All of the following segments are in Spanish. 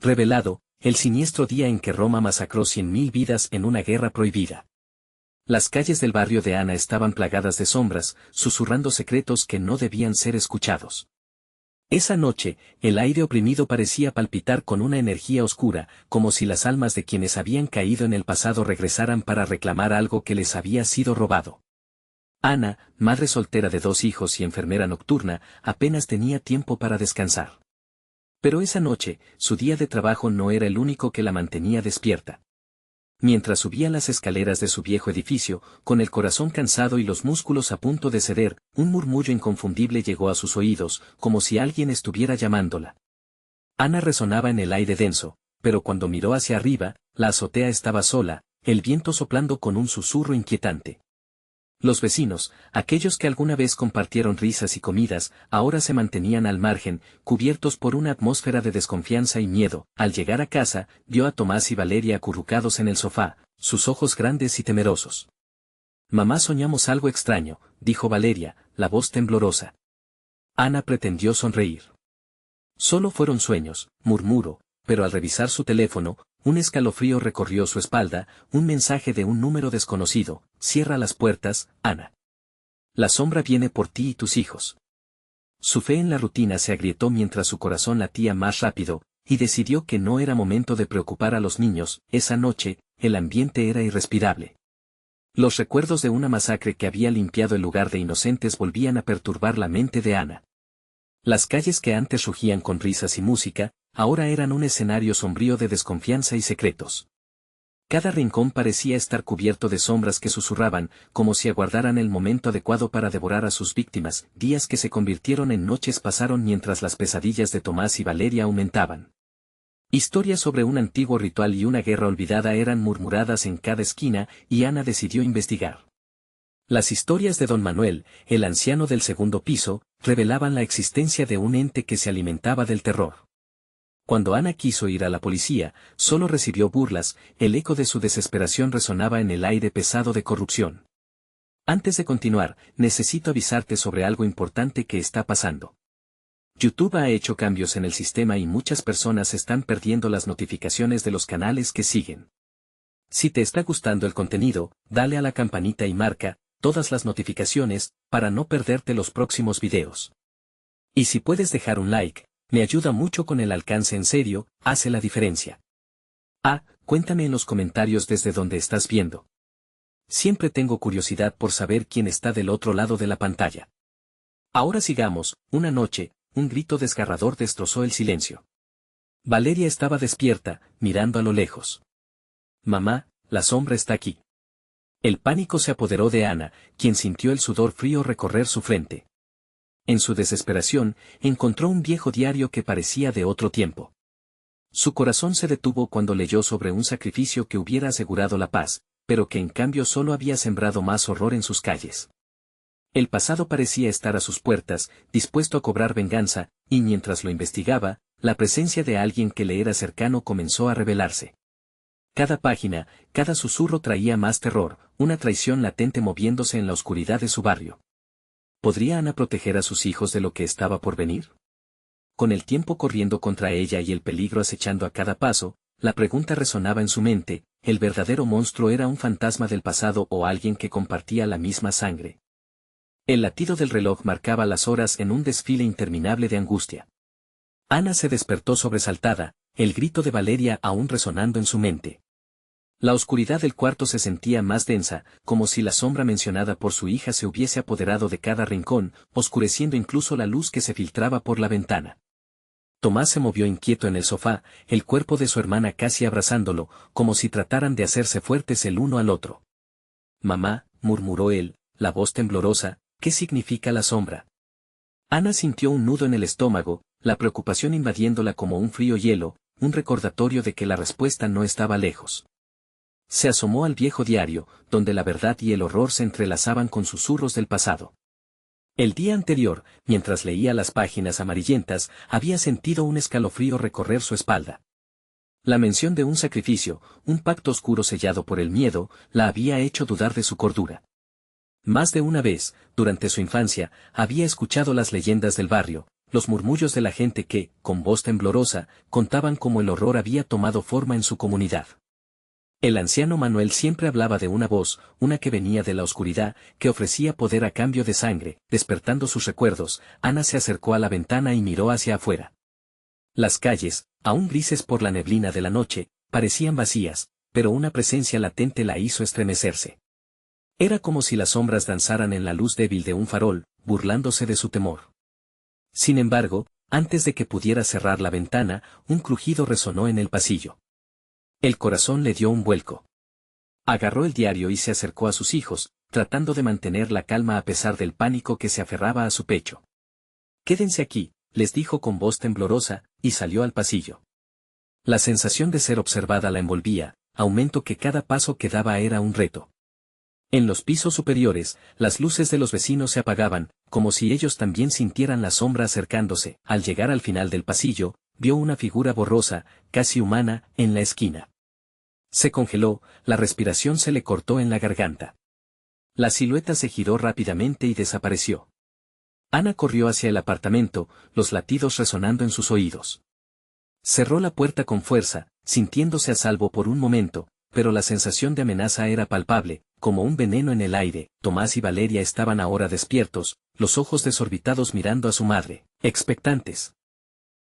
Revelado, el siniestro día en que Roma masacró 100.000 vidas en una guerra prohibida. Las calles del barrio de Ana estaban plagadas de sombras, susurrando secretos que no debían ser escuchados. Esa noche, el aire oprimido parecía palpitar con una energía oscura, como si las almas de quienes habían caído en el pasado regresaran para reclamar algo que les había sido robado. Ana, madre soltera de 2 hijos y enfermera nocturna, apenas tenía tiempo para descansar. Pero esa noche, su día de trabajo no era el único que la mantenía despierta. Mientras subía las escaleras de su viejo edificio, con el corazón cansado y los músculos a punto de ceder, un murmullo inconfundible llegó a sus oídos, como si alguien estuviera llamándola. Ana resonaba en el aire denso, pero cuando miró hacia arriba, la azotea estaba sola, el viento soplando con un susurro inquietante. Los vecinos, aquellos que alguna vez compartieron risas y comidas, ahora se mantenían al margen, cubiertos por una atmósfera de desconfianza y miedo. Al llegar a casa, vio a Tomás y Valeria acurrucados en el sofá, sus ojos grandes y temerosos. «Mamá, soñamos algo extraño», dijo Valeria, la voz temblorosa. Ana pretendió sonreír. «Solo fueron sueños», murmuró, pero al revisar su teléfono, un escalofrío recorrió su espalda, un mensaje de un número desconocido: «Cierra las puertas, Ana. La sombra viene por ti y tus hijos». Su fe en la rutina se agrietó mientras su corazón latía más rápido, y decidió que no era momento de preocupar a los niños. Esa noche, el ambiente era irrespirable. Los recuerdos de una masacre que había limpiado el lugar de inocentes volvían a perturbar la mente de Ana. Las calles que antes rugían con risas y música, ahora eran un escenario sombrío de desconfianza y secretos. Cada rincón parecía estar cubierto de sombras que susurraban, como si aguardaran el momento adecuado para devorar a sus víctimas. Días que se convirtieron en noches pasaron mientras las pesadillas de Tomás y Valeria aumentaban. Historias sobre un antiguo ritual y una guerra olvidada eran murmuradas en cada esquina, y Ana decidió investigar. Las historias de don Manuel, el anciano del segundo piso, revelaban la existencia de un ente que se alimentaba del terror. Cuando Ana quiso ir a la policía, solo recibió burlas, el eco de su desesperación resonaba en el aire pesado de corrupción. Antes de continuar, necesito avisarte sobre algo importante que está pasando. YouTube ha hecho cambios en el sistema y muchas personas están perdiendo las notificaciones de los canales que siguen. Si te está gustando el contenido, dale a la campanita y marca todas las notificaciones, para no perderte los próximos videos. Y si puedes dejar un like, me ayuda mucho con el alcance. En serio, hace la diferencia. Cuéntame en los comentarios desde donde estás viendo. Siempre tengo curiosidad por saber quién está del otro lado de la pantalla. Ahora sigamos. Una noche, un grito desgarrador destrozó el silencio. Valeria estaba despierta, mirando a lo lejos. «Mamá, la sombra está aquí». El pánico se apoderó de Ana, quien sintió el sudor frío recorrer su frente. En su desesperación, encontró un viejo diario que parecía de otro tiempo. Su corazón se detuvo cuando leyó sobre un sacrificio que hubiera asegurado la paz, pero que en cambio solo había sembrado más horror en sus calles. El pasado parecía estar a sus puertas, dispuesto a cobrar venganza, y mientras lo investigaba, la presencia de alguien que le era cercano comenzó a revelarse. Cada página, cada susurro traía más terror, una traición latente moviéndose en la oscuridad de su barrio. ¿Podría Ana proteger a sus hijos de lo que estaba por venir? Con el tiempo corriendo contra ella y el peligro acechando a cada paso, la pregunta resonaba en su mente: ¿el verdadero monstruo era un fantasma del pasado o alguien que compartía la misma sangre? El latido del reloj marcaba las horas en un desfile interminable de angustia. Ana se despertó sobresaltada, el grito de Valeria aún resonando en su mente. La oscuridad del cuarto se sentía más densa, como si la sombra mencionada por su hija se hubiese apoderado de cada rincón, oscureciendo incluso la luz que se filtraba por la ventana. Tomás se movió inquieto en el sofá, el cuerpo de su hermana casi abrazándolo, como si trataran de hacerse fuertes el uno al otro. «Mamá», murmuró él, la voz temblorosa, «¿qué significa la sombra?». Ana sintió un nudo en el estómago, la preocupación invadiéndola como un frío hielo, un recordatorio de que la respuesta no estaba lejos. Se asomó al viejo diario, donde la verdad y el horror se entrelazaban con susurros del pasado. El día anterior, mientras leía las páginas amarillentas, había sentido un escalofrío recorrer su espalda. La mención de un sacrificio, un pacto oscuro sellado por el miedo, la había hecho dudar de su cordura. Más de una vez, durante su infancia, había escuchado las leyendas del barrio, los murmullos de la gente que, con voz temblorosa, contaban cómo el horror había tomado forma en su comunidad. El anciano Manuel siempre hablaba de una voz, una que venía de la oscuridad, que ofrecía poder a cambio de sangre. Despertando sus recuerdos, Ana se acercó a la ventana y miró hacia afuera. Las calles, aún grises por la neblina de la noche, parecían vacías, pero una presencia latente la hizo estremecerse. Era como si las sombras danzaran en la luz débil de un farol, burlándose de su temor. Sin embargo, antes de que pudiera cerrar la ventana, un crujido resonó en el pasillo. El corazón le dio un vuelco. Agarró el diario y se acercó a sus hijos, tratando de mantener la calma a pesar del pánico que se aferraba a su pecho. «Quédense aquí», les dijo con voz temblorosa, y salió al pasillo. La sensación de ser observada la envolvía, aumento que cada paso que daba era un reto. En los pisos superiores, las luces de los vecinos se apagaban, como si ellos también sintieran la sombra acercándose. Al llegar al final del pasillo, vio una figura borrosa, casi humana, en la esquina. Se congeló, la respiración se le cortó en la garganta. La silueta se giró rápidamente y desapareció. Ana corrió hacia el apartamento, los latidos resonando en sus oídos. Cerró la puerta con fuerza, sintiéndose a salvo por un momento, pero la sensación de amenaza era palpable, como un veneno en el aire. Tomás y Valeria estaban ahora despiertos, los ojos desorbitados mirando a su madre, expectantes.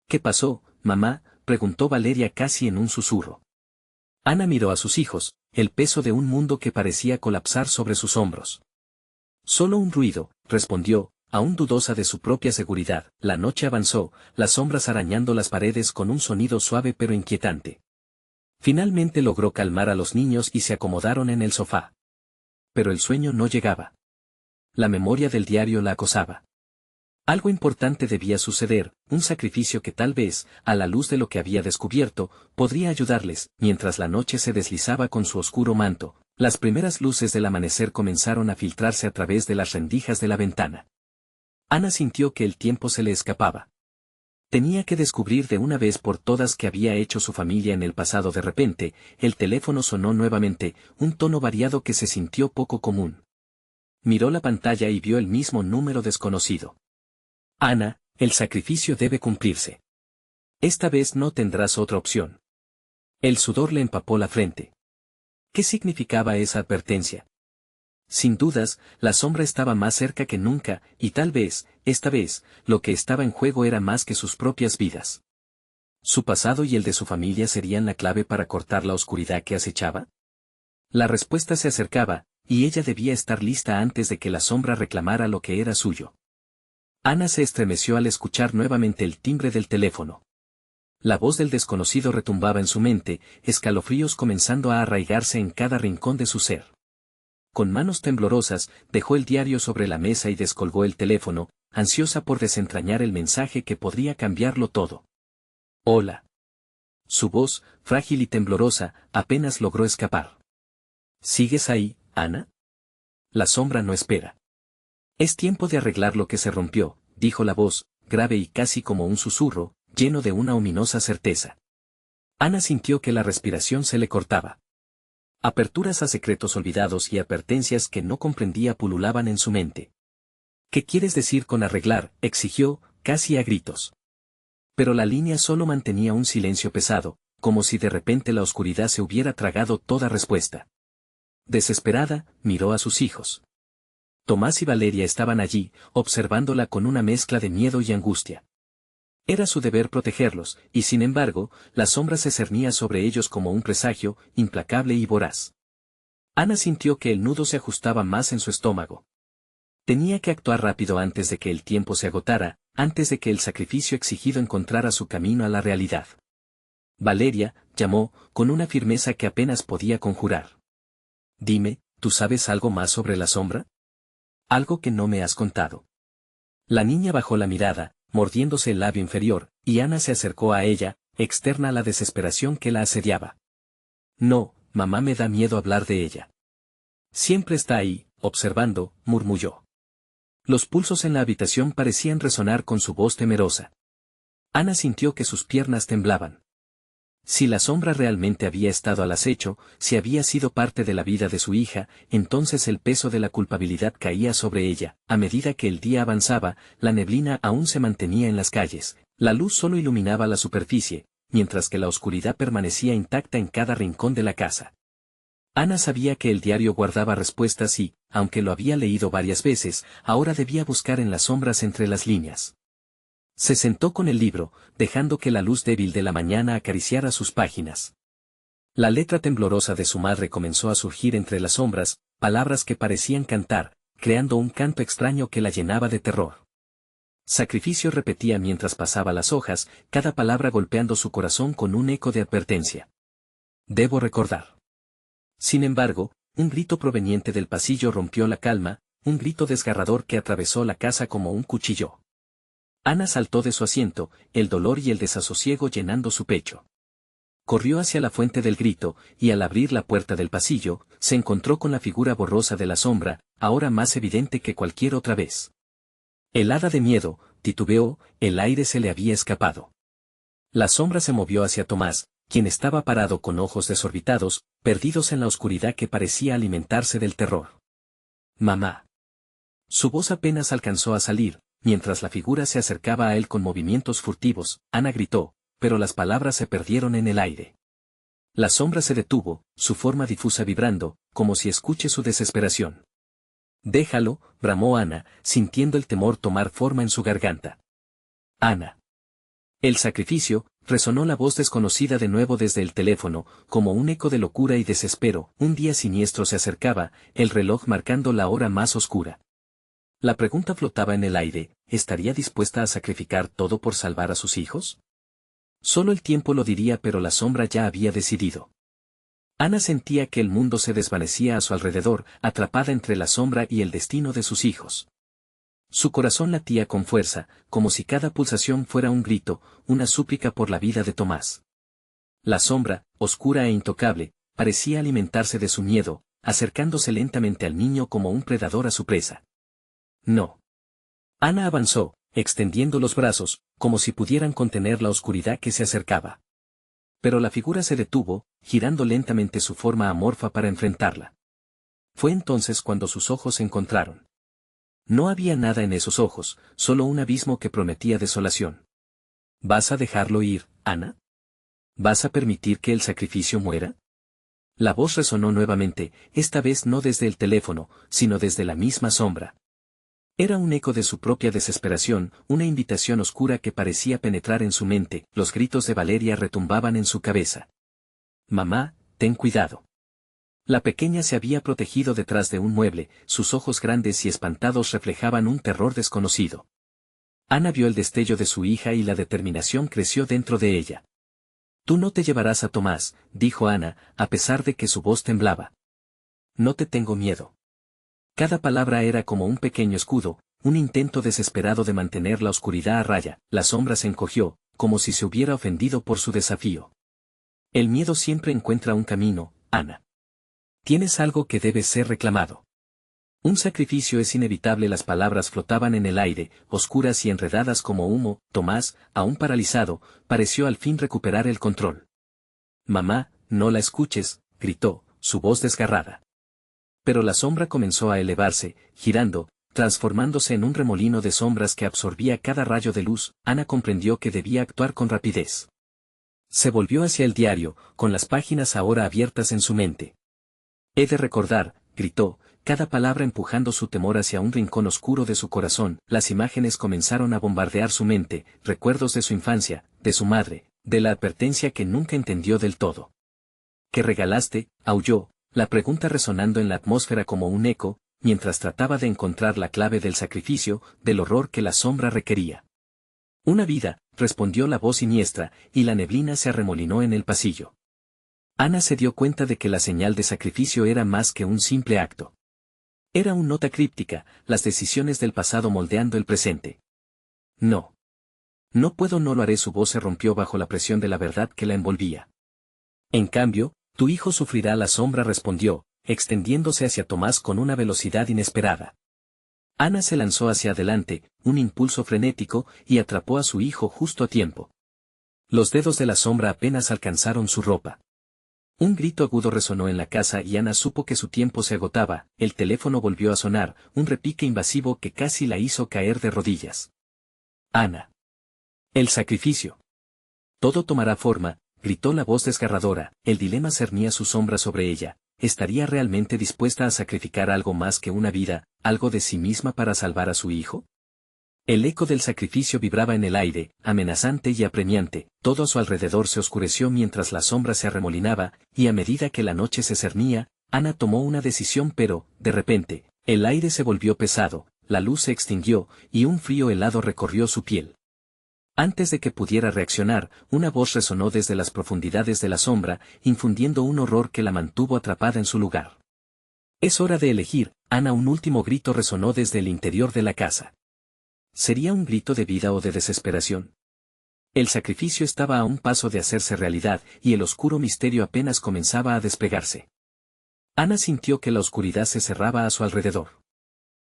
«¿Qué pasó, mamá?», preguntó Valeria casi en un susurro. Ana miró a sus hijos, el peso de un mundo que parecía colapsar sobre sus hombros. «Solo un ruido», respondió, aún dudosa de su propia seguridad. La noche avanzó, las sombras arañando las paredes con un sonido suave pero inquietante. Finalmente logró calmar a los niños y se acomodaron en el sofá. Pero el sueño no llegaba. La memoria del diario la acosaba. Algo importante debía suceder, un sacrificio que tal vez, a la luz de lo que había descubierto, podría ayudarles. Mientras la noche se deslizaba con su oscuro manto, las primeras luces del amanecer comenzaron a filtrarse a través de las rendijas de la ventana. Ana sintió que el tiempo se le escapaba. Tenía que descubrir de una vez por todas qué había hecho su familia en el pasado. De repente, el teléfono sonó nuevamente, un tono variado que se sintió poco común. Miró la pantalla y vio el mismo número desconocido. «Ana, el sacrificio debe cumplirse. Esta vez no tendrás otra opción». El sudor le empapó la frente. ¿Qué significaba esa advertencia? Sin dudas, la sombra estaba más cerca que nunca, y tal vez, esta vez, lo que estaba en juego era más que sus propias vidas. ¿Su pasado y el de su familia serían la clave para cortar la oscuridad que acechaba? La respuesta se acercaba, y ella debía estar lista antes de que la sombra reclamara lo que era suyo. Ana se estremeció al escuchar nuevamente el timbre del teléfono. La voz del desconocido retumbaba en su mente, escalofríos comenzando a arraigarse en cada rincón de su ser. Con manos temblorosas, dejó el diario sobre la mesa y descolgó el teléfono, ansiosa por desentrañar el mensaje que podría cambiarlo todo. «Hola». Su voz, frágil y temblorosa, apenas logró escapar. «¿Sigues ahí, Ana?». La sombra no espera. «Es tiempo de arreglar lo que se rompió», dijo la voz, grave y casi como un susurro, lleno de una ominosa certeza. Ana sintió que la respiración se le cortaba. Aperturas a secretos olvidados y advertencias que no comprendía pululaban en su mente. «¿Qué quieres decir con arreglar?», exigió, casi a gritos. Pero la línea solo mantenía un silencio pesado, como si de repente la oscuridad se hubiera tragado toda respuesta. Desesperada, miró a sus hijos. Tomás y Valeria estaban allí, observándola con una mezcla de miedo y angustia. Era su deber protegerlos, y sin embargo, la sombra se cernía sobre ellos como un presagio, implacable y voraz. Ana sintió que el nudo se ajustaba más en su estómago. Tenía que actuar rápido antes de que el tiempo se agotara, antes de que el sacrificio exigido encontrara su camino a la realidad. «Valeria», llamó, con una firmeza que apenas podía conjurar. «Dime, ¿tú sabes algo más sobre la sombra? Algo que no me has contado». La niña bajó la mirada, mordiéndose el labio inferior, y Ana se acercó a ella, externa a la desesperación que la asediaba. «No, mamá, me da miedo hablar de ella». «Siempre está ahí, observando», murmulló. Los pulsos en la habitación parecían resonar con su voz temerosa. Ana sintió que sus piernas temblaban. Si la sombra realmente había estado al acecho, si había sido parte de la vida de su hija, entonces el peso de la culpabilidad caía sobre ella. A medida que el día avanzaba, la neblina aún se mantenía en las calles. La luz solo iluminaba la superficie, mientras que la oscuridad permanecía intacta en cada rincón de la casa. Ana sabía que el diario guardaba respuestas y, aunque lo había leído varias veces, ahora debía buscar en las sombras entre las líneas. Se sentó con el libro, dejando que la luz débil de la mañana acariciara sus páginas. La letra temblorosa de su madre comenzó a surgir entre las sombras, palabras que parecían cantar, creando un canto extraño que la llenaba de terror. Sacrificio repetía mientras pasaba las hojas, cada palabra golpeando su corazón con un eco de advertencia. Debo recordar. Sin embargo, un grito proveniente del pasillo rompió la calma, un grito desgarrador que atravesó la casa como un cuchillo. Ana saltó de su asiento, el dolor y el desasosiego llenando su pecho. Corrió hacia la fuente del grito, y al abrir la puerta del pasillo, se encontró con la figura borrosa de la sombra, ahora más evidente que cualquier otra vez. Helada de miedo, titubeó, el aire se le había escapado. La sombra se movió hacia Tomás, quien estaba parado con ojos desorbitados, perdidos en la oscuridad que parecía alimentarse del terror. Mamá. Su voz apenas alcanzó a salir. Mientras la figura se acercaba a él con movimientos furtivos, Ana gritó, pero las palabras se perdieron en el aire. La sombra se detuvo, su forma difusa vibrando, como si escuche su desesperación. Déjalo, bramó Ana, sintiendo el temor tomar forma en su garganta. Ana. El sacrificio, resonó la voz desconocida de nuevo desde el teléfono, como un eco de locura y desespero. Un día siniestro se acercaba, el reloj marcando la hora más oscura. La pregunta flotaba en el aire, ¿estaría dispuesta a sacrificar todo por salvar a sus hijos? Solo el tiempo lo diría, pero la sombra ya había decidido. Ana sentía que el mundo se desvanecía a su alrededor, atrapada entre la sombra y el destino de sus hijos. Su corazón latía con fuerza, como si cada pulsación fuera un grito, una súplica por la vida de Tomás. La sombra, oscura e intocable, parecía alimentarse de su miedo, acercándose lentamente al niño como un predador a su presa. No. Ana avanzó, extendiendo los brazos, como si pudieran contener la oscuridad que se acercaba. Pero la figura se detuvo, girando lentamente su forma amorfa para enfrentarla. Fue entonces cuando sus ojos se encontraron. No había nada en esos ojos, solo un abismo que prometía desolación. ¿Vas a dejarlo ir, Ana? ¿Vas a permitir que el sacrificio muera? La voz resonó nuevamente, esta vez no desde el teléfono, sino desde la misma sombra. Era un eco de su propia desesperación, una invitación oscura que parecía penetrar en su mente. Los gritos de Valeria retumbaban en su cabeza. Mamá, ten cuidado. La pequeña se había protegido detrás de un mueble, sus ojos grandes y espantados reflejaban un terror desconocido. Ana vio el destello de su hija y la determinación creció dentro de ella. Tú no te llevarás a Tomás, dijo Ana, a pesar de que su voz temblaba. No te tengo miedo. Cada palabra era como un pequeño escudo, un intento desesperado de mantener la oscuridad a raya. La sombra se encogió, como si se hubiera ofendido por su desafío. El miedo siempre encuentra un camino, Ana. Tienes algo que debe ser reclamado. Un sacrificio es inevitable. Las palabras flotaban en el aire, oscuras y enredadas como humo. Tomás, aún paralizado, pareció al fin recuperar el control. Mamá, no la escuches, gritó, su voz desgarrada. Pero la sombra comenzó a elevarse, girando, transformándose en un remolino de sombras que absorbía cada rayo de luz. Ana comprendió que debía actuar con rapidez. Se volvió hacia el diario, con las páginas ahora abiertas en su mente. He de recordar, gritó, cada palabra empujando su temor hacia un rincón oscuro de su corazón. Las imágenes comenzaron a bombardear su mente, recuerdos de su infancia, de su madre, de la advertencia que nunca entendió del todo. ¿Qué regalaste?, aulló, la pregunta resonando en la atmósfera como un eco, mientras trataba de encontrar la clave del sacrificio, del horror que la sombra requería. Una vida, respondió la voz siniestra, y la neblina se arremolinó en el pasillo. Ana se dio cuenta de que la señal de sacrificio era más que un simple acto. Era una nota críptica, las decisiones del pasado moldeando el presente. No. No puedo, no lo haré. Su voz se rompió bajo la presión de la verdad que la envolvía. En cambio, tu hijo sufrirá. La sombra respondió, extendiéndose hacia Tomás con una velocidad inesperada. Ana se lanzó hacia adelante, un impulso frenético, y atrapó a su hijo justo a tiempo. Los dedos de la sombra apenas alcanzaron su ropa. Un grito agudo resonó en la casa y Ana supo que su tiempo se agotaba. El teléfono volvió a sonar, un repique invasivo que casi la hizo caer de rodillas. Ana. El sacrificio. Todo tomará forma, gritó la voz desgarradora. El dilema cernía su sombra sobre ella. ¿Estaría realmente dispuesta a sacrificar algo más que una vida, algo de sí misma para salvar a su hijo? El eco del sacrificio vibraba en el aire, amenazante y apremiante. Todo a su alrededor se oscureció mientras la sombra se arremolinaba, y a medida que la noche se cernía, Ana tomó una decisión, pero, de repente, el aire se volvió pesado, la luz se extinguió, y un frío helado recorrió su piel. Antes de que pudiera reaccionar, una voz resonó desde las profundidades de la sombra, infundiendo un horror que la mantuvo atrapada en su lugar. Es hora de elegir, Ana. Un último grito resonó desde el interior de la casa. ¿Sería un grito de vida o de desesperación? El sacrificio estaba a un paso de hacerse realidad, y el oscuro misterio apenas comenzaba a despegarse. Ana sintió que la oscuridad se cerraba a su alrededor.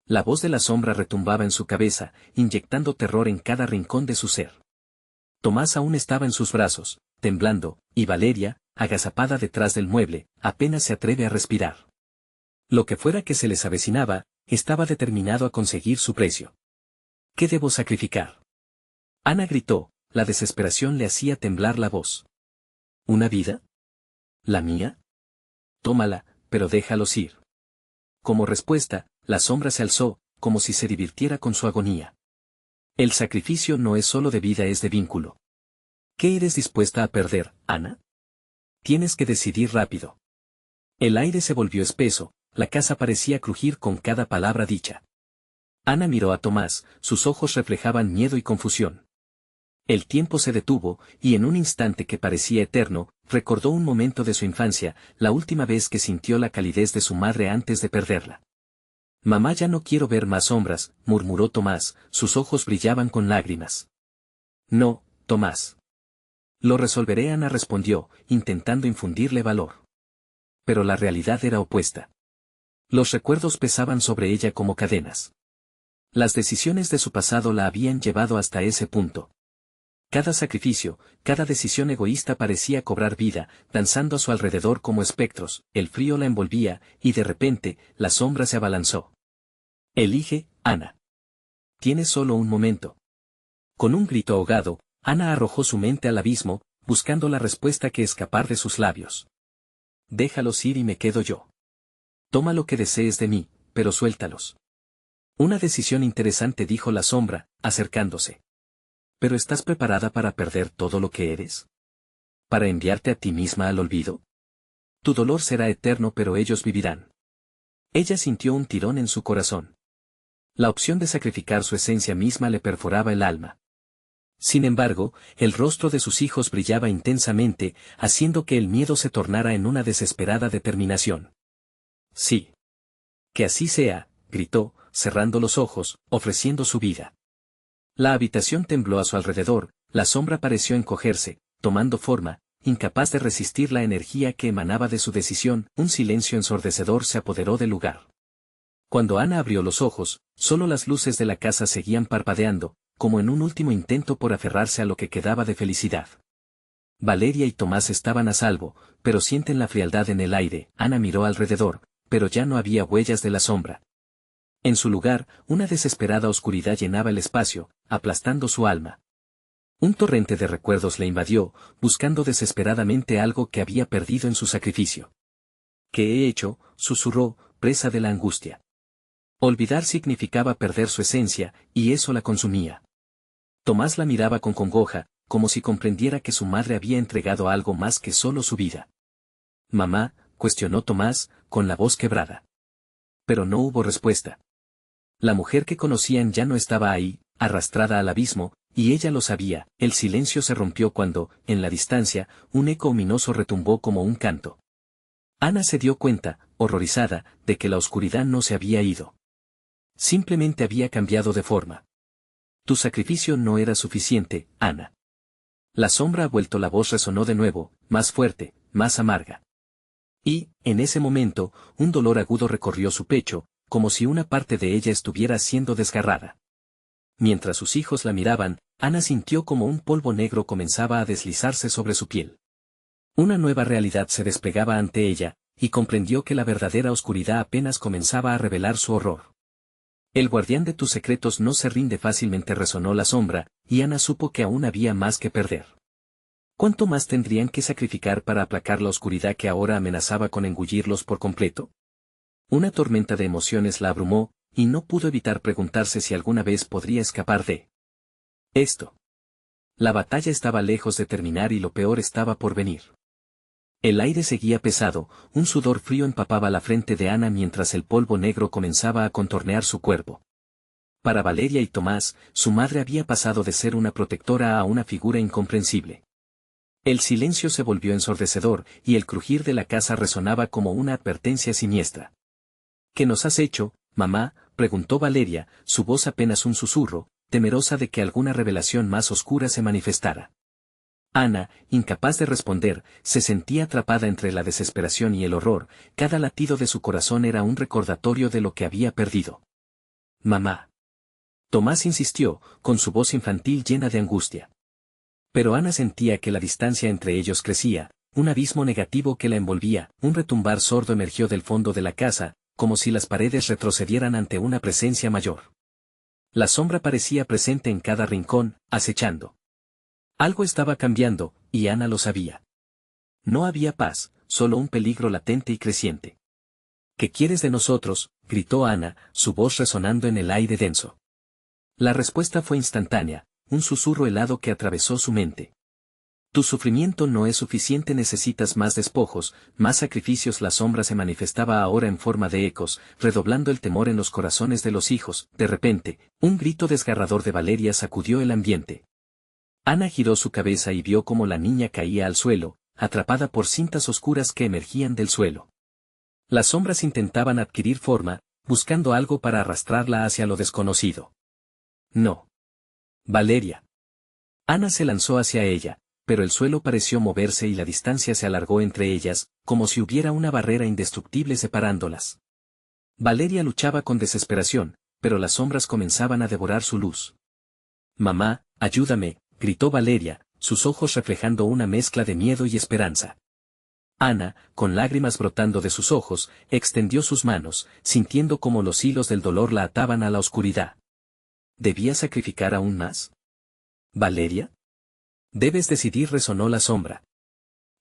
La voz de la sombra retumbaba en su cabeza, inyectando terror en cada rincón de su ser. Tomás aún estaba en sus brazos, temblando, y Valeria, agazapada detrás del mueble, apenas se atreve a respirar. Lo que fuera que se les avecinaba, estaba determinado a conseguir su precio. ¿Qué debo sacrificar? Ana gritó, la desesperación le hacía temblar la voz. ¿Una vida? ¿La mía? Tómala, pero déjalos ir. Como respuesta, la sombra se alzó, como si se divirtiera con su agonía. El sacrificio no es solo de vida, es de vínculo. ¿Qué eres dispuesta a perder, Ana? Tienes que decidir rápido. El aire se volvió espeso, la casa parecía crujir con cada palabra dicha. Ana miró a Tomás, sus ojos reflejaban miedo y confusión. El tiempo se detuvo, y en un instante que parecía eterno, recordó un momento de su infancia, la última vez que sintió la calidez de su madre antes de perderla. Mamá, ya no quiero ver más sombras, murmuró Tomás, sus ojos brillaban con lágrimas. No, Tomás. Lo resolveré, Ana respondió, intentando infundirle valor. Pero la realidad era opuesta. Los recuerdos pesaban sobre ella como cadenas. Las decisiones de su pasado la habían llevado hasta ese punto. Cada sacrificio, cada decisión egoísta parecía cobrar vida, danzando a su alrededor como espectros. El frío la envolvía, y de repente, la sombra se abalanzó. Elige, Ana. Tienes solo un momento. Con un grito ahogado, Ana arrojó su mente al abismo, buscando la respuesta que escapar de sus labios. Déjalos ir y me quedo yo. Toma lo que desees de mí, pero suéltalos. Una decisión interesante, dijo la sombra, acercándose. ¿Pero estás preparada para perder todo lo que eres? ¿Para enviarte a ti misma al olvido? Tu dolor será eterno, pero ellos vivirán. Ella sintió un tirón en su corazón. La opción de sacrificar su esencia misma le perforaba el alma. Sin embargo, el rostro de sus hijos brillaba intensamente, haciendo que el miedo se tornara en una desesperada determinación. Sí. Que así sea, gritó, cerrando los ojos, ofreciendo su vida. La habitación tembló a su alrededor, la sombra pareció encogerse, tomando forma, incapaz de resistir la energía que emanaba de su decisión. Un silencio ensordecedor se apoderó del lugar. Cuando Ana abrió los ojos, solo las luces de la casa seguían parpadeando, como en un último intento por aferrarse a lo que quedaba de felicidad. Valeria y Tomás estaban a salvo, pero sienten la frialdad en el aire. Ana miró alrededor, pero ya no había huellas de la sombra. En su lugar, una desesperada oscuridad llenaba el espacio, aplastando su alma. Un torrente de recuerdos le invadió, buscando desesperadamente algo que había perdido en su sacrificio. ¿Qué he hecho?, susurró, presa de la angustia. Olvidar significaba perder su esencia, y eso la consumía. Tomás la miraba con congoja, como si comprendiera que su madre había entregado algo más que solo su vida. Mamá, cuestionó Tomás, con la voz quebrada. Pero no hubo respuesta. La mujer que conocían ya no estaba ahí, arrastrada al abismo, y ella lo sabía. El silencio se rompió cuando, en la distancia, un eco ominoso retumbó como un canto. Ana se dio cuenta, horrorizada, de que la oscuridad no se había ido. Simplemente había cambiado de forma. Tu sacrificio no era suficiente, Ana. La sombra ha vuelto. La voz resonó de nuevo, más fuerte, más amarga. Y, en ese momento, un dolor agudo recorrió su pecho, como si una parte de ella estuviera siendo desgarrada. Mientras sus hijos la miraban, Ana sintió como un polvo negro comenzaba a deslizarse sobre su piel. Una nueva realidad se desplegaba ante ella, y comprendió que la verdadera oscuridad apenas comenzaba a revelar su horror. El guardián de tus secretos no se rinde fácilmente, resonó la sombra, y Ana supo que aún había más que perder. ¿Cuánto más tendrían que sacrificar para aplacar la oscuridad que ahora amenazaba con engullirlos por completo? Una tormenta de emociones la abrumó, y no pudo evitar preguntarse si alguna vez podría escapar de esto. La batalla estaba lejos de terminar y lo peor estaba por venir. El aire seguía pesado, un sudor frío empapaba la frente de Ana mientras el polvo negro comenzaba a contornear su cuerpo. Para Valeria y Tomás, su madre había pasado de ser una protectora a una figura incomprensible. El silencio se volvió ensordecedor, y el crujir de la casa resonaba como una advertencia siniestra. ¿Qué nos has hecho, mamá?, preguntó Valeria, su voz apenas un susurro, temerosa de que alguna revelación más oscura se manifestara. Ana, incapaz de responder, se sentía atrapada entre la desesperación y el horror, cada latido de su corazón era un recordatorio de lo que había perdido. Mamá. Tomás insistió, con su voz infantil llena de angustia. Pero Ana sentía que la distancia entre ellos crecía, un abismo negativo que la envolvía, un retumbar sordo emergió del fondo de la casa, como si las paredes retrocedieran ante una presencia mayor. La sombra parecía presente en cada rincón, acechando. Algo estaba cambiando, y Ana lo sabía. No había paz, solo un peligro latente y creciente. ¿Qué quieres de nosotros?, gritó Ana, su voz resonando en el aire denso. La respuesta fue instantánea, un susurro helado que atravesó su mente. Tu sufrimiento no es suficiente, necesitas más despojos, más sacrificios. La sombra se manifestaba ahora en forma de ecos, redoblando el temor en los corazones de los hijos. De repente, un grito desgarrador de Valeria sacudió el ambiente. Ana giró su cabeza y vio cómo la niña caía al suelo, atrapada por cintas oscuras que emergían del suelo. Las sombras intentaban adquirir forma, buscando algo para arrastrarla hacia lo desconocido. No. Valeria. Ana se lanzó hacia ella, pero el suelo pareció moverse y la distancia se alargó entre ellas, como si hubiera una barrera indestructible separándolas. Valeria luchaba con desesperación, pero las sombras comenzaban a devorar su luz. Mamá, ayúdame, gritó Valeria, sus ojos reflejando una mezcla de miedo y esperanza. Ana, con lágrimas brotando de sus ojos, extendió sus manos, sintiendo como los hilos del dolor la ataban a la oscuridad. ¿Debía sacrificar aún más? ¿Valeria? Debes decidir, resonó la sombra.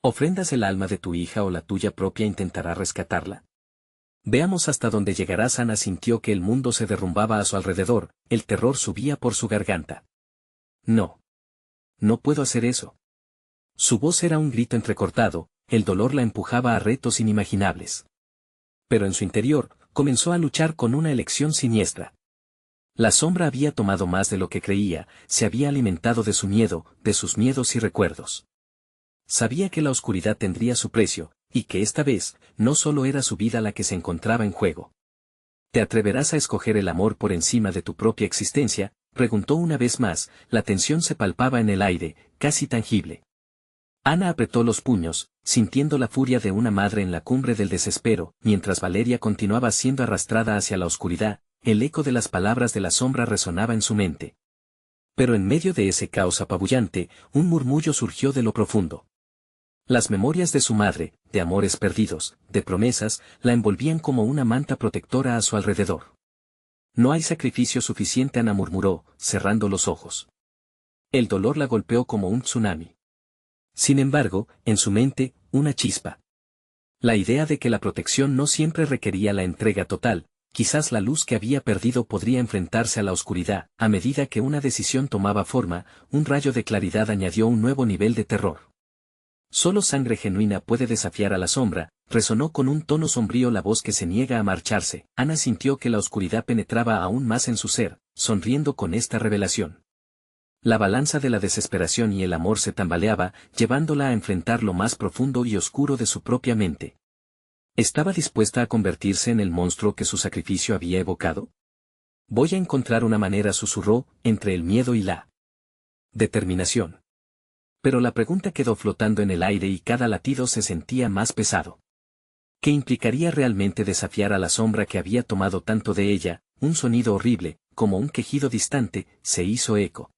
¿Ofrendas el alma de tu hija o la tuya propia intentará rescatarla? Veamos hasta dónde llegarás. Ana sintió que el mundo se derrumbaba a su alrededor, el terror subía por su garganta. No. No puedo hacer eso. Su voz era un grito entrecortado, el dolor la empujaba a retos inimaginables. Pero en su interior, comenzó a luchar con una elección siniestra. La sombra había tomado más de lo que creía, se había alimentado de su miedo, de sus miedos y recuerdos. Sabía que la oscuridad tendría su precio, y que esta vez, no solo era su vida la que se encontraba en juego. ¿Te atreverás a escoger el amor por encima de tu propia existencia?, preguntó una vez más, la tensión se palpaba en el aire, casi tangible. Ana apretó los puños, sintiendo la furia de una madre en la cumbre del desespero, mientras Valeria continuaba siendo arrastrada hacia la oscuridad. El eco de las palabras de la sombra resonaba en su mente. Pero en medio de ese caos apabullante, un murmullo surgió de lo profundo. Las memorias de su madre, de amores perdidos, de promesas, la envolvían como una manta protectora a su alrededor. No hay sacrificio suficiente, Ana murmuró, cerrando los ojos. El dolor la golpeó como un tsunami. Sin embargo, en su mente, una chispa. La idea de que la protección no siempre requería la entrega total. Quizás la luz que había perdido podría enfrentarse a la oscuridad. A medida que una decisión tomaba forma, un rayo de claridad añadió un nuevo nivel de terror. Solo sangre genuina puede desafiar a la sombra, resonó con un tono sombrío la voz que se niega a marcharse. Ana sintió que la oscuridad penetraba aún más en su ser, sonriendo con esta revelación. La balanza de la desesperación y el amor se tambaleaba, llevándola a enfrentar lo más profundo y oscuro de su propia mente. ¿Estaba dispuesta a convertirse en el monstruo que su sacrificio había evocado? Voy a encontrar una manera, susurró, entre el miedo y la determinación. Pero la pregunta quedó flotando en el aire y cada latido se sentía más pesado. ¿Qué implicaría realmente desafiar a la sombra que había tomado tanto de ella? Un sonido horrible, como un quejido distante, se hizo eco.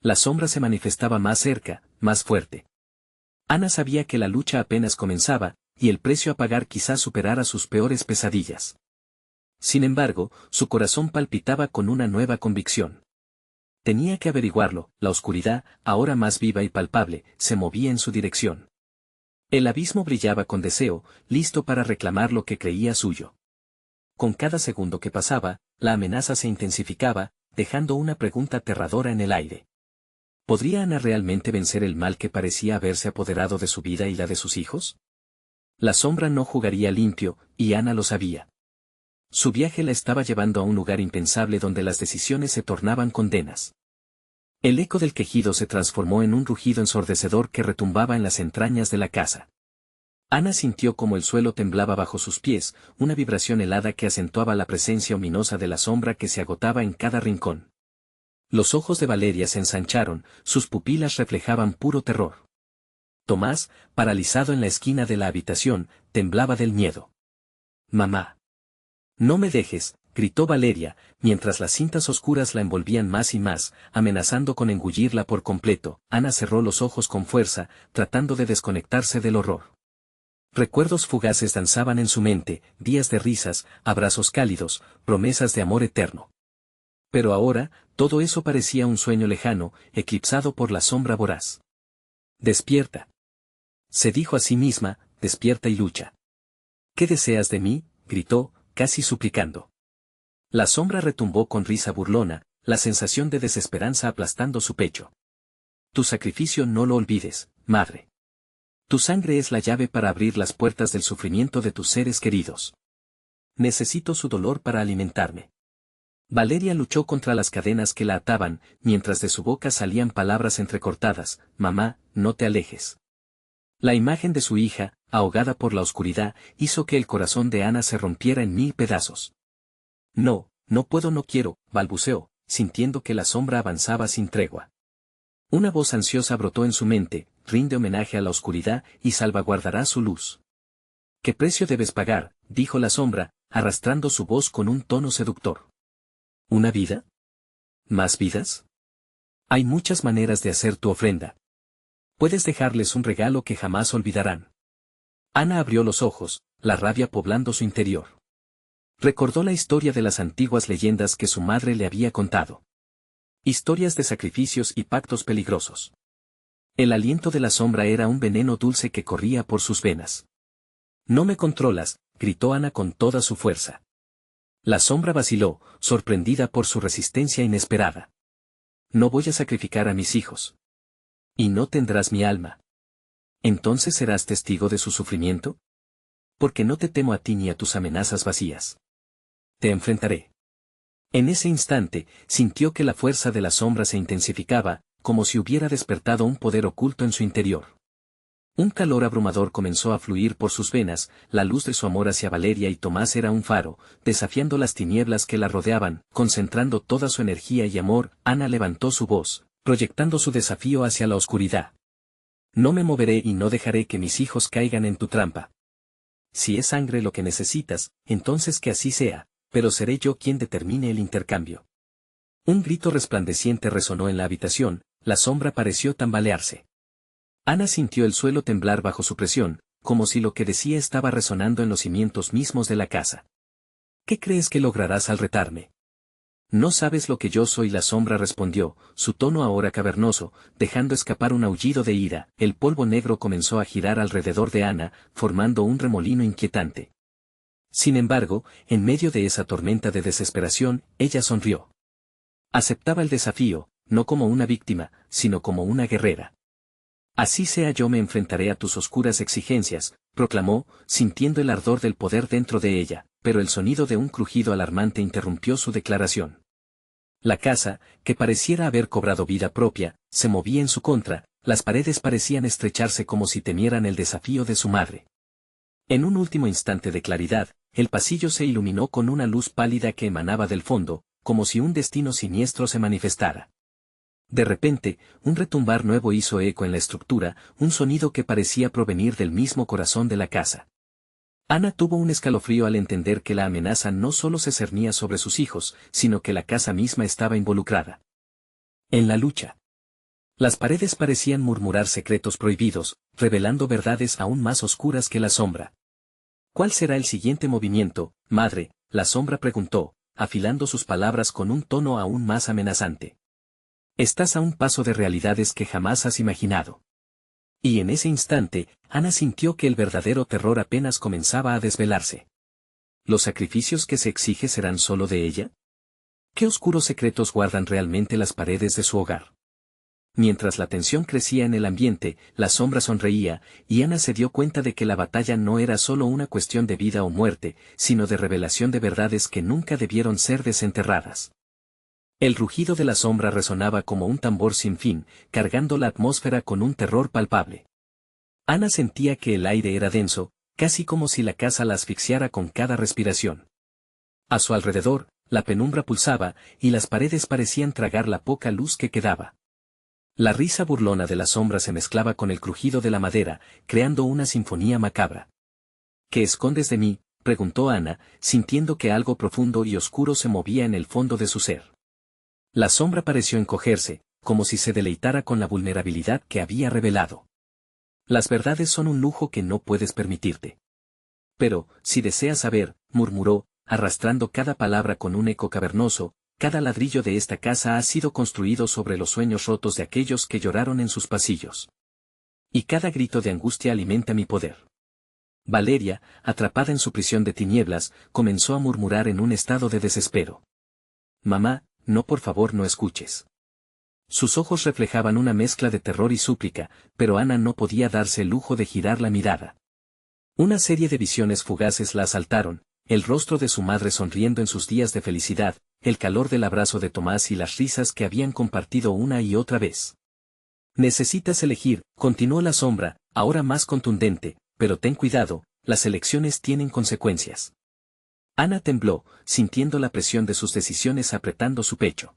La sombra se manifestaba más cerca, más fuerte. Ana sabía que la lucha apenas comenzaba, y el precio a pagar quizás superara sus peores pesadillas. Sin embargo, su corazón palpitaba con una nueva convicción. Tenía que averiguarlo. La oscuridad, ahora más viva y palpable, se movía en su dirección. El abismo brillaba con deseo, listo para reclamar lo que creía suyo. Con cada segundo que pasaba, la amenaza se intensificaba, dejando una pregunta aterradora en el aire. ¿Podría Ana realmente vencer el mal que parecía haberse apoderado de su vida y la de sus hijos? La sombra no jugaría limpio, y Ana lo sabía. Su viaje la estaba llevando a un lugar impensable donde las decisiones se tornaban condenas. El eco del quejido se transformó en un rugido ensordecedor que retumbaba en las entrañas de la casa. Ana sintió como el suelo temblaba bajo sus pies, una vibración helada que acentuaba la presencia ominosa de la sombra que se agotaba en cada rincón. Los ojos de Valeria se ensancharon, sus pupilas reflejaban puro terror. Tomás, paralizado en la esquina de la habitación, temblaba del miedo. «Mamá. No me dejes», gritó Valeria, mientras las cintas oscuras la envolvían más y más, amenazando con engullirla por completo. Ana cerró los ojos con fuerza, tratando de desconectarse del horror. Recuerdos fugaces danzaban en su mente, días de risas, abrazos cálidos, promesas de amor eterno. Pero ahora, todo eso parecía un sueño lejano, eclipsado por la sombra voraz. «Despierta», se dijo a sí misma, «despierta y lucha». «¿Qué deseas de mí?», gritó, casi suplicando. La sombra retumbó con risa burlona, la sensación de desesperanza aplastando su pecho. «Tu sacrificio no lo olvides, madre. Tu sangre es la llave para abrir las puertas del sufrimiento de tus seres queridos. Necesito su dolor para alimentarme». Valeria luchó contra las cadenas que la ataban, mientras de su boca salían palabras entrecortadas: «Mamá, no te alejes». La imagen de su hija, ahogada por la oscuridad, hizo que el corazón de Ana se rompiera en 1000 pedazos. «No, no puedo, no quiero», balbuceó, sintiendo que la sombra avanzaba sin tregua. Una voz ansiosa brotó en su mente: «Rinde homenaje a la oscuridad y salvaguardará su luz». «¿Qué precio debes pagar?», dijo la sombra, arrastrando su voz con un tono seductor. «¿Una vida? ¿Más vidas? Hay muchas maneras de hacer tu ofrenda. Puedes dejarles un regalo que jamás olvidarán». Ana abrió los ojos, la rabia poblando su interior. Recordó la historia de las antiguas leyendas que su madre le había contado. Historias de sacrificios y pactos peligrosos. El aliento de la sombra era un veneno dulce que corría por sus venas. «No me controlas», gritó Ana con toda su fuerza. La sombra vaciló, sorprendida por su resistencia inesperada. «No voy a sacrificar a mis hijos. Y no tendrás mi alma. ¿Entonces serás testigo de su sufrimiento? Porque no te temo a ti ni a tus amenazas vacías. Te enfrentaré». En ese instante, sintió que la fuerza de la sombra se intensificaba, como si hubiera despertado un poder oculto en su interior. Un calor abrumador comenzó a fluir por sus venas, la luz de su amor hacia Valeria y Tomás era un faro, desafiando las tinieblas que la rodeaban, concentrando toda su energía y amor. Ana levantó su voz, proyectando su desafío hacia la oscuridad. «No me moveré y no dejaré que mis hijos caigan en tu trampa. Si es sangre lo que necesitas, entonces que así sea, pero seré yo quien determine el intercambio». Un grito resplandeciente resonó en la habitación, la sombra pareció tambalearse. Ana sintió el suelo temblar bajo su presión, como si lo que decía estaba resonando en los cimientos mismos de la casa. «¿Qué crees que lograrás al retarme? No sabes lo que yo soy», la sombra respondió, su tono ahora cavernoso, dejando escapar un aullido de ira. El polvo negro comenzó a girar alrededor de Ana, formando un remolino inquietante. Sin embargo, en medio de esa tormenta de desesperación, ella sonrió. Aceptaba el desafío, no como una víctima, sino como una guerrera. «Así sea, yo me enfrentaré a tus oscuras exigencias», proclamó, sintiendo el ardor del poder dentro de ella, pero el sonido de un crujido alarmante interrumpió su declaración. La casa, que pareciera haber cobrado vida propia, se movía en su contra, las paredes parecían estrecharse como si temieran el desafío de su madre. En un último instante de claridad, el pasillo se iluminó con una luz pálida que emanaba del fondo, como si un destino siniestro se manifestara. De repente, un retumbar nuevo hizo eco en la estructura, un sonido que parecía provenir del mismo corazón de la casa. Ana tuvo un escalofrío al entender que la amenaza no solo se cernía sobre sus hijos, sino que la casa misma estaba involucrada. En la lucha. Las paredes parecían murmurar secretos prohibidos, revelando verdades aún más oscuras que la sombra. ¿Cuál será el siguiente movimiento, madre?, la sombra preguntó, afilando sus palabras con un tono aún más amenazante. Estás a un paso de realidades que jamás has imaginado. Y en ese instante, Ana sintió que el verdadero terror apenas comenzaba a desvelarse. ¿Los sacrificios que se exige serán solo de ella? ¿Qué oscuros secretos guardan realmente las paredes de su hogar? Mientras la tensión crecía en el ambiente, la sombra sonreía, y Ana se dio cuenta de que la batalla no era solo una cuestión de vida o muerte, sino de revelación de verdades que nunca debieron ser desenterradas. El rugido de la sombra resonaba como un tambor sin fin, cargando la atmósfera con un terror palpable. Ana sentía que el aire era denso, casi como si la casa la asfixiara con cada respiración. A su alrededor, la penumbra pulsaba, y las paredes parecían tragar la poca luz que quedaba. La risa burlona de la sombra se mezclaba con el crujido de la madera, creando una sinfonía macabra. ¿Qué escondes de mí?, preguntó Ana, sintiendo que algo profundo y oscuro se movía en el fondo de su ser. La sombra pareció encogerse, como si se deleitara con la vulnerabilidad que había revelado. Las verdades son un lujo que no puedes permitirte. Pero, si deseas saber, murmuró, arrastrando cada palabra con un eco cavernoso, cada ladrillo de esta casa ha sido construido sobre los sueños rotos de aquellos que lloraron en sus pasillos. Y cada grito de angustia alimenta mi poder. Valeria, atrapada en su prisión de tinieblas, comenzó a murmurar en un estado de desespero. Mamá, no, por favor, no escuches. Sus ojos reflejaban una mezcla de terror y súplica, pero Ana no podía darse el lujo de girar la mirada. Una serie de visiones fugaces la asaltaron, el rostro de su madre sonriendo en sus días de felicidad, el calor del abrazo de Tomás y las risas que habían compartido una y otra vez. Necesitas elegir, continuó la sombra, ahora más contundente, pero ten cuidado, las elecciones tienen consecuencias. Ana tembló, sintiendo la presión de sus decisiones apretando su pecho.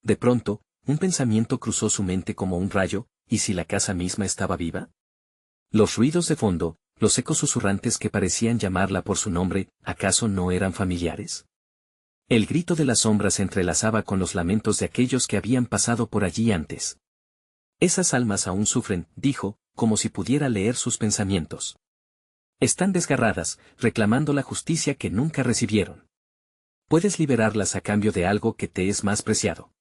De pronto, un pensamiento cruzó su mente como un rayo, ¿y si la casa misma estaba viva? Los ruidos de fondo, los ecos susurrantes que parecían llamarla por su nombre, ¿acaso no eran familiares? El grito de la sombra se entrelazaba con los lamentos de aquellos que habían pasado por allí antes. Esas almas aún sufren, dijo, como si pudiera leer sus pensamientos. Están desgarradas, reclamando la justicia que nunca recibieron. Puedes liberarlas a cambio de algo que te es más preciado.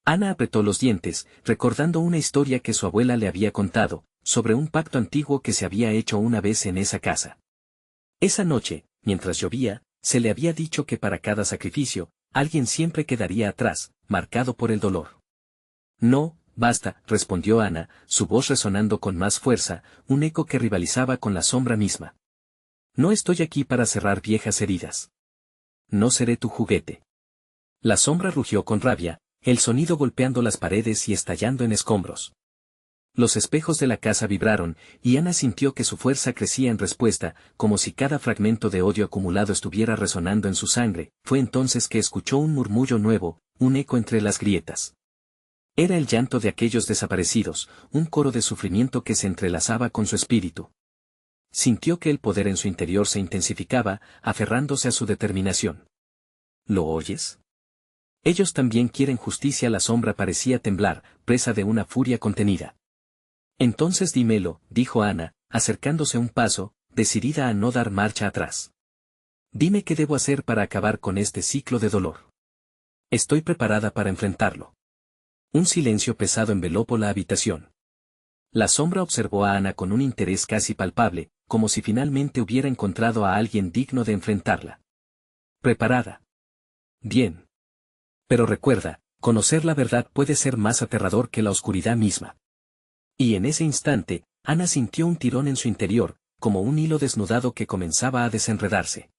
Ana apretó los dientes, recordando una historia que su abuela le había contado, sobre un pacto antiguo que se había hecho una vez en esa casa. Esa noche, mientras llovía, se le había dicho que para cada sacrificio, alguien siempre quedaría atrás, marcado por el dolor. No, basta, respondió Ana, su voz resonando con más fuerza, un eco que rivalizaba con la sombra misma. No estoy aquí para cerrar viejas heridas. No seré tu juguete. La sombra rugió con rabia, el sonido golpeando las paredes y estallando en escombros. Los espejos de la casa vibraron, y Ana sintió que su fuerza crecía en respuesta, como si cada fragmento de odio acumulado estuviera resonando en su sangre. Fue entonces que escuchó un murmullo nuevo, un eco entre las grietas. Era el llanto de aquellos desaparecidos, un coro de sufrimiento que se entrelazaba con su espíritu. Sintió que el poder en su interior se intensificaba, aferrándose a su determinación. ¿Lo oyes? Ellos también quieren justicia. La sombra parecía temblar, presa de una furia contenida. Entonces dímelo, dijo Ana, acercándose un paso, decidida a no dar marcha atrás. Dime qué debo hacer para acabar con este ciclo de dolor. Estoy preparada para enfrentarlo. Un silencio pesado envelopó la habitación. La sombra observó a Ana con un interés casi palpable, como si finalmente hubiera encontrado a alguien digno de enfrentarla. ¿Preparada? Bien. Pero recuerda, conocer la verdad puede ser más aterrador que la oscuridad misma. Y en ese instante, Ana sintió un tirón en su interior, como un hilo desnudado que comenzaba a desenredarse.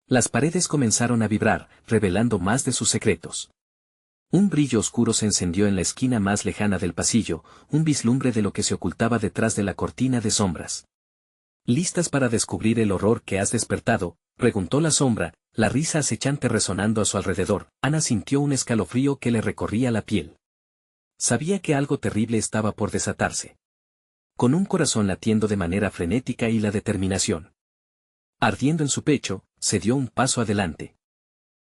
Las paredes comenzaron a vibrar, revelando más de sus secretos. Un brillo oscuro se encendió en la esquina más lejana del pasillo, un vislumbre de lo que se ocultaba detrás de la cortina de sombras. ¿Listas para descubrir el horror que has despertado?, preguntó la sombra, la risa acechante resonando a su alrededor. Ana sintió un escalofrío que le recorría la piel. Sabía que algo terrible estaba por desatarse. Con un corazón latiendo de manera frenética y la determinación ardiendo en su pecho, se dio un paso adelante.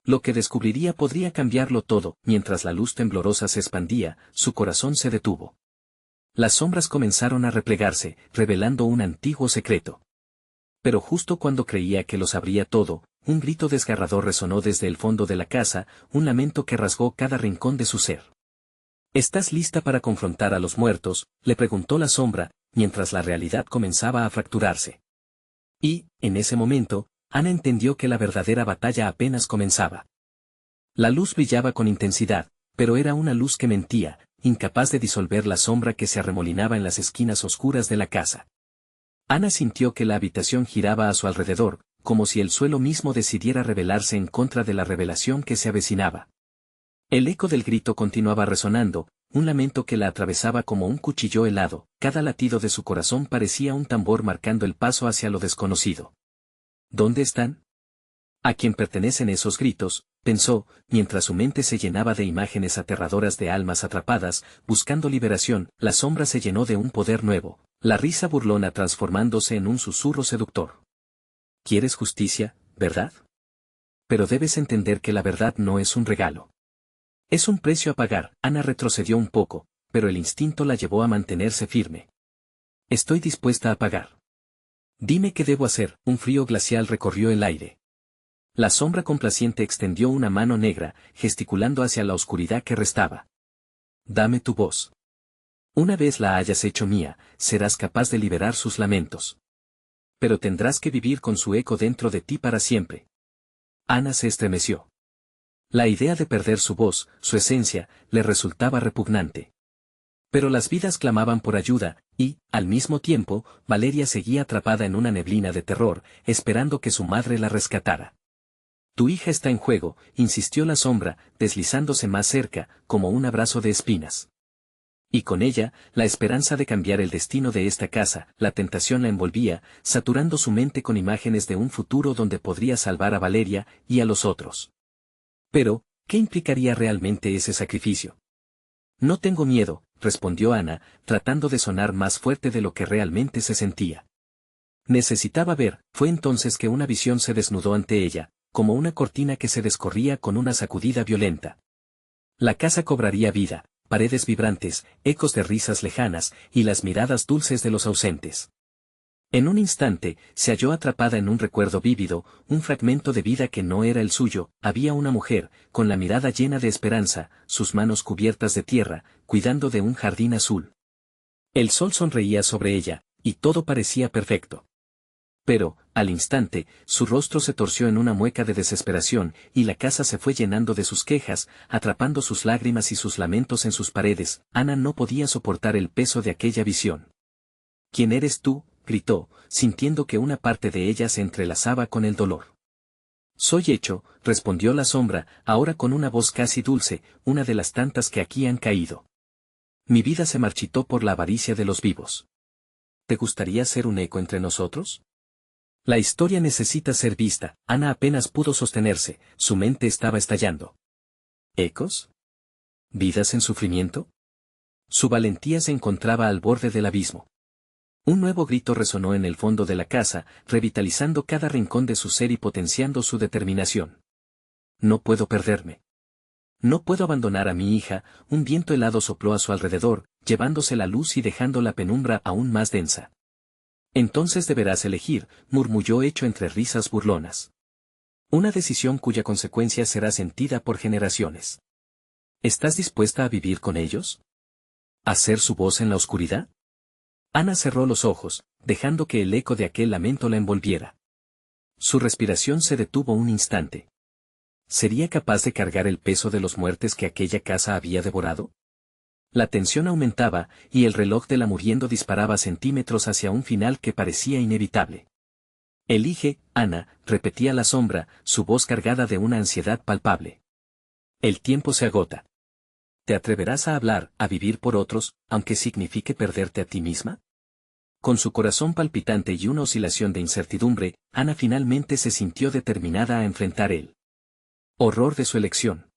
Lo que descubriría podría cambiarlo todo. Mientras la luz temblorosa se expandía, su corazón se detuvo. Las sombras comenzaron a replegarse, revelando un antiguo secreto. Pero justo cuando creía que lo sabría todo, un grito desgarrador resonó desde el fondo de la casa, un lamento que rasgó cada rincón de su ser. ¿Estás lista para confrontar a los muertos?, le preguntó la sombra, mientras la realidad comenzaba a fracturarse. Y, en ese momento, Ana entendió que la verdadera batalla apenas comenzaba. La luz brillaba con intensidad, pero era una luz que mentía, incapaz de disolver la sombra que se arremolinaba en las esquinas oscuras de la casa. Ana sintió que la habitación giraba a su alrededor, como si el suelo mismo decidiera rebelarse en contra de la revelación que se avecinaba. El eco del grito continuaba resonando, un lamento que la atravesaba como un cuchillo helado, cada latido de su corazón parecía un tambor marcando el paso hacia lo desconocido. ¿Dónde están? ¿A quién pertenecen esos gritos?, pensó, mientras su mente se llenaba de imágenes aterradoras de almas atrapadas, buscando liberación. La sombra se llenó de un poder nuevo, la risa burlona transformándose en un susurro seductor. ¿Quieres justicia, verdad? Pero debes entender que la verdad no es un regalo. Es un precio a pagar. Ana retrocedió un poco, pero el instinto la llevó a mantenerse firme. Estoy dispuesta a pagar. Dime qué debo hacer. Un frío glacial recorrió el aire. La sombra complaciente extendió una mano negra, gesticulando hacia la oscuridad que restaba. Dame tu voz. Una vez la hayas hecho mía, serás capaz de liberar sus lamentos. Pero tendrás que vivir con su eco dentro de ti para siempre. Ana se estremeció. La idea de perder su voz, su esencia, le resultaba repugnante. Pero las vidas clamaban por ayuda, y, al mismo tiempo, Valeria seguía atrapada en una neblina de terror, esperando que su madre la rescatara. Tu hija está en juego, insistió la sombra, deslizándose más cerca, como un abrazo de espinas. Y con ella, la esperanza de cambiar el destino de esta casa. La tentación la envolvía, saturando su mente con imágenes de un futuro donde podría salvar a Valeria y a los otros. Pero, ¿qué implicaría realmente ese sacrificio? No tengo miedo, respondió Ana, tratando de sonar más fuerte de lo que realmente se sentía. Necesitaba ver. Fue entonces que una visión se desnudó ante ella, como una cortina que se descorría con una sacudida violenta. La casa cobraría vida, paredes vibrantes, ecos de risas lejanas, y las miradas dulces de los ausentes. En un instante, se halló atrapada en un recuerdo vívido, un fragmento de vida que no era el suyo. Había una mujer, con la mirada llena de esperanza, sus manos cubiertas de tierra, cuidando de un jardín azul. El sol sonreía sobre ella, y todo parecía perfecto. Pero, al instante, su rostro se torció en una mueca de desesperación, y la casa se fue llenando de sus quejas, atrapando sus lágrimas y sus lamentos en sus paredes. Ana no podía soportar el peso de aquella visión. ¿Quién eres tú?, gritó, sintiendo que una parte de ella se entrelazaba con el dolor. Soy Hecho, respondió la sombra, ahora con una voz casi dulce, una de las tantas que aquí han caído. Mi vida se marchitó por la avaricia de los vivos. ¿Te gustaría ser un eco entre nosotros? La historia necesita ser vista. Ana apenas pudo sostenerse, su mente estaba estallando. ¿Ecos? ¿Vidas en sufrimiento? Su valentía se encontraba al borde del abismo. Un nuevo grito resonó en el fondo de la casa, revitalizando cada rincón de su ser y potenciando su determinación. No puedo perderme. No puedo abandonar a mi hija. Un viento helado sopló a su alrededor, llevándose la luz y dejando la penumbra aún más densa. Entonces deberás elegir, murmulló Hecho entre risas burlonas. Una decisión cuya consecuencia será sentida por generaciones. ¿Estás dispuesta a vivir con ellos? ¿A ser su voz en la oscuridad? Ana cerró los ojos, dejando que el eco de aquel lamento la envolviera. Su respiración se detuvo un instante. ¿Sería capaz de cargar el peso de los muertes que aquella casa había devorado? La tensión aumentaba, y el reloj de la muriendo disparaba centímetros hacia un final que parecía inevitable. Elige, Ana, repetía la sombra, su voz cargada de una ansiedad palpable. El tiempo se agota. ¿Te atreverás a hablar, a vivir por otros, aunque signifique perderte a ti misma? Con su corazón palpitante y una oscilación de incertidumbre, Ana finalmente se sintió determinada a enfrentar el horror de su elección.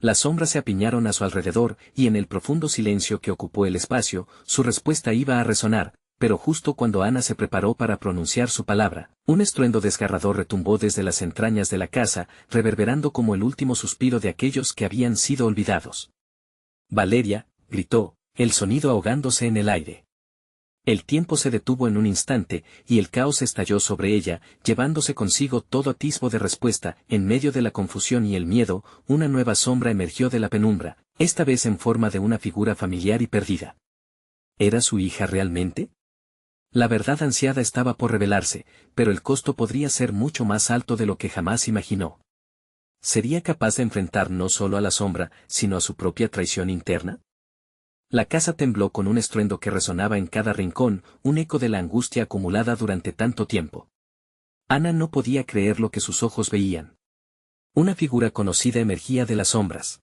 Las sombras se apiñaron a su alrededor, y en el profundo silencio que ocupó el espacio, su respuesta iba a resonar, pero justo cuando Ana se preparó para pronunciar su palabra, un estruendo desgarrador retumbó desde las entrañas de la casa, reverberando como el último suspiro de aquellos que habían sido olvidados. «Valeria», gritó, el sonido ahogándose en el aire. El tiempo se detuvo en un instante, y el caos estalló sobre ella, llevándose consigo todo atisbo de respuesta. En medio de la confusión y el miedo, una nueva sombra emergió de la penumbra, esta vez en forma de una figura familiar y perdida. ¿Era su hija realmente? La verdad ansiada estaba por revelarse, pero el costo podría ser mucho más alto de lo que jamás imaginó. ¿Sería capaz de enfrentar no solo a la sombra, sino a su propia traición interna? La casa tembló con un estruendo que resonaba en cada rincón, un eco de la angustia acumulada durante tanto tiempo. Ana no podía creer lo que sus ojos veían. Una figura conocida emergía de las sombras.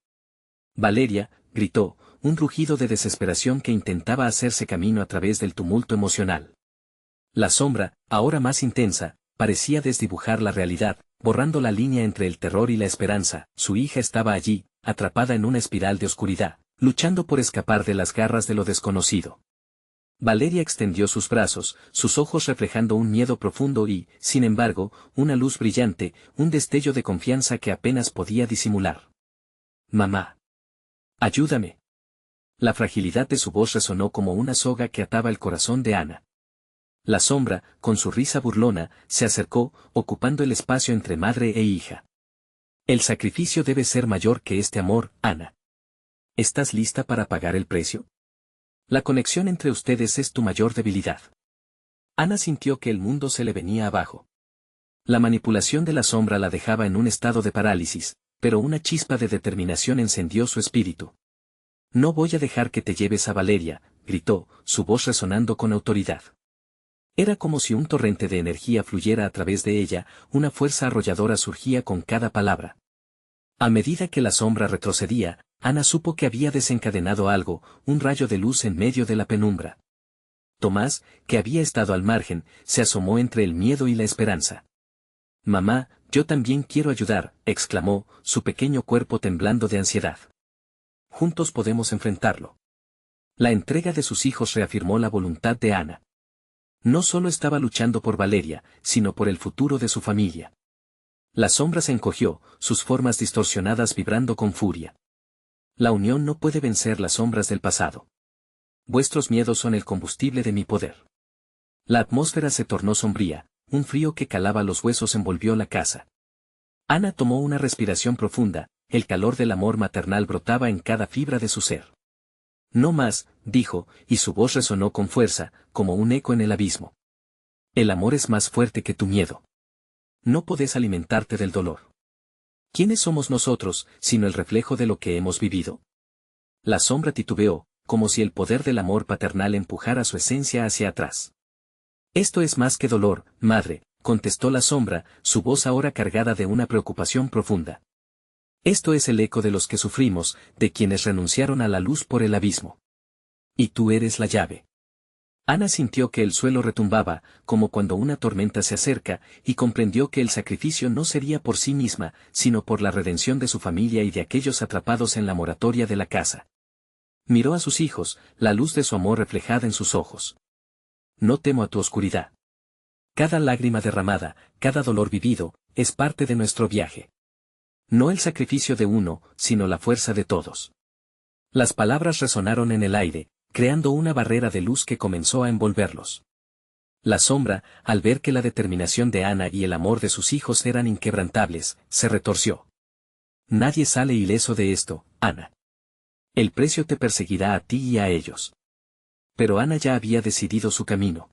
«Valeria», gritó, un rugido de desesperación que intentaba hacerse camino a través del tumulto emocional. La sombra, ahora más intensa, parecía desdibujar la realidad, borrando la línea entre el terror y la esperanza. Su hija estaba allí, atrapada en una espiral de oscuridad, luchando por escapar de las garras de lo desconocido. Valeria extendió sus brazos, sus ojos reflejando un miedo profundo y, sin embargo, una luz brillante, un destello de confianza que apenas podía disimular. «Mamá. Ayúdame». La fragilidad de su voz resonó como una soga que ataba el corazón de Ana. La sombra, con su risa burlona, se acercó, ocupando el espacio entre madre e hija. «El sacrificio debe ser mayor que este amor, Ana. ¿Estás lista para pagar el precio? La conexión entre ustedes es tu mayor debilidad». Ana sintió que el mundo se le venía abajo. La manipulación de la sombra la dejaba en un estado de parálisis, pero una chispa de determinación encendió su espíritu. «No voy a dejar que te lleves a Valeria», gritó, su voz resonando con autoridad. Era como si un torrente de energía fluyera a través de ella, una fuerza arrolladora surgía con cada palabra. A medida que la sombra retrocedía, Ana supo que había desencadenado algo, un rayo de luz en medio de la penumbra. Tomás, que había estado al margen, se asomó entre el miedo y la esperanza. «Mamá, yo también quiero ayudar», exclamó, su pequeño cuerpo temblando de ansiedad. «Juntos podemos enfrentarlo». La entrega de sus hijos reafirmó la voluntad de Ana. No solo estaba luchando por Valeria, sino por el futuro de su familia. La sombra se encogió, sus formas distorsionadas vibrando con furia. «La unión no puede vencer las sombras del pasado. Vuestros miedos son el combustible de mi poder». La atmósfera se tornó sombría, un frío que calaba los huesos envolvió la casa. Ana tomó una respiración profunda, el calor del amor maternal brotaba en cada fibra de su ser. «No más», dijo, y su voz resonó con fuerza, como un eco en el abismo. «El amor es más fuerte que tu miedo. No podés alimentarte del dolor. ¿Quiénes somos nosotros, sino el reflejo de lo que hemos vivido?» La sombra titubeó, como si el poder del amor paternal empujara su esencia hacia atrás. «Esto es más que dolor, madre», contestó la sombra, su voz ahora cargada de una preocupación profunda. «Esto es el eco de los que sufrimos, de quienes renunciaron a la luz por el abismo. Y tú eres la llave». Ana sintió que el suelo retumbaba, como cuando una tormenta se acerca, y comprendió que el sacrificio no sería por sí misma, sino por la redención de su familia y de aquellos atrapados en la moratoria de la casa. Miró a sus hijos, la luz de su amor reflejada en sus ojos. «No temo a tu oscuridad. Cada lágrima derramada, cada dolor vivido, es parte de nuestro viaje. No el sacrificio de uno, sino la fuerza de todos». Las palabras resonaron en el aire, creando una barrera de luz que comenzó a envolverlos. La sombra, al ver que la determinación de Ana y el amor de sus hijos eran inquebrantables, se retorció. «Nadie sale ileso de esto, Ana. El precio te perseguirá a ti y a ellos». Pero Ana ya había decidido su camino.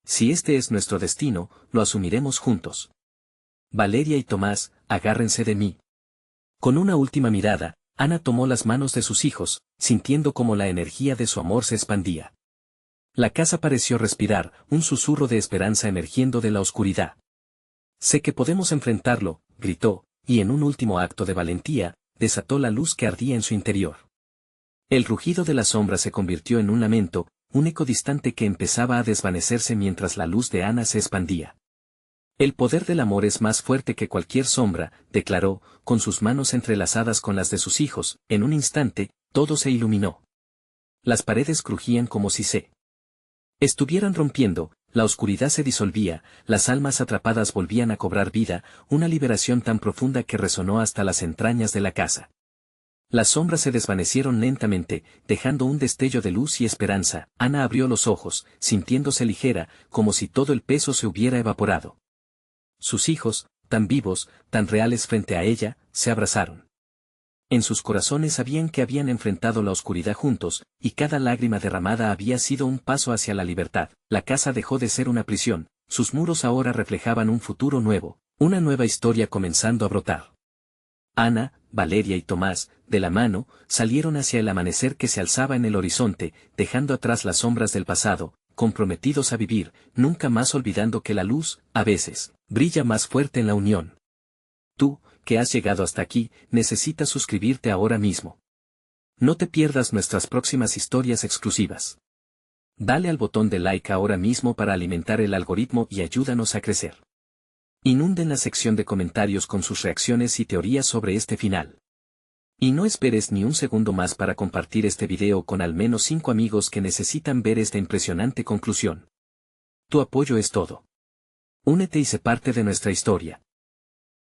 «Si este es nuestro destino, lo asumiremos juntos. Valeria y Tomás, agárrense de mí». Con una última mirada, Ana tomó las manos de sus hijos, sintiendo como la energía de su amor se expandía. La casa pareció respirar, un susurro de esperanza emergiendo de la oscuridad. «Sé que podemos enfrentarlo», gritó, y en un último acto de valentía, desató la luz que ardía en su interior. El rugido de la sombra se convirtió en un lamento, un eco distante que empezaba a desvanecerse mientras la luz de Ana se expandía. «El poder del amor es más fuerte que cualquier sombra», declaró, con sus manos entrelazadas con las de sus hijos. En un instante, todo se iluminó. Las paredes crujían como si se Estuvieran rompiendo, la oscuridad se disolvía, las almas atrapadas volvían a cobrar vida, una liberación tan profunda que resonó hasta las entrañas de la casa. Las sombras se desvanecieron lentamente, dejando un destello de luz y esperanza. Ana abrió los ojos, sintiéndose ligera, como si todo el peso se hubiera evaporado. Sus hijos, tan vivos, tan reales frente a ella, se abrazaron. En sus corazones sabían que habían enfrentado la oscuridad juntos, y cada lágrima derramada había sido un paso hacia la libertad. La casa dejó de ser una prisión, sus muros ahora reflejaban un futuro nuevo, una nueva historia comenzando a brotar. Ana, Valeria y Tomás, de la mano, salieron hacia el amanecer que se alzaba en el horizonte, dejando atrás las sombras del pasado, comprometidos a vivir, nunca más olvidando que la luz, a veces, brilla más fuerte en la unión. Tú, que has llegado hasta aquí, necesitas suscribirte ahora mismo. No te pierdas nuestras próximas historias exclusivas. Dale al botón de like ahora mismo para alimentar el algoritmo y ayúdanos a crecer. Inunden la sección de comentarios con sus reacciones y teorías sobre este final. Y no esperes ni un segundo más para compartir este video con al menos 5 amigos que necesitan ver esta impresionante conclusión. Tu apoyo es todo. Únete y sé parte de nuestra historia.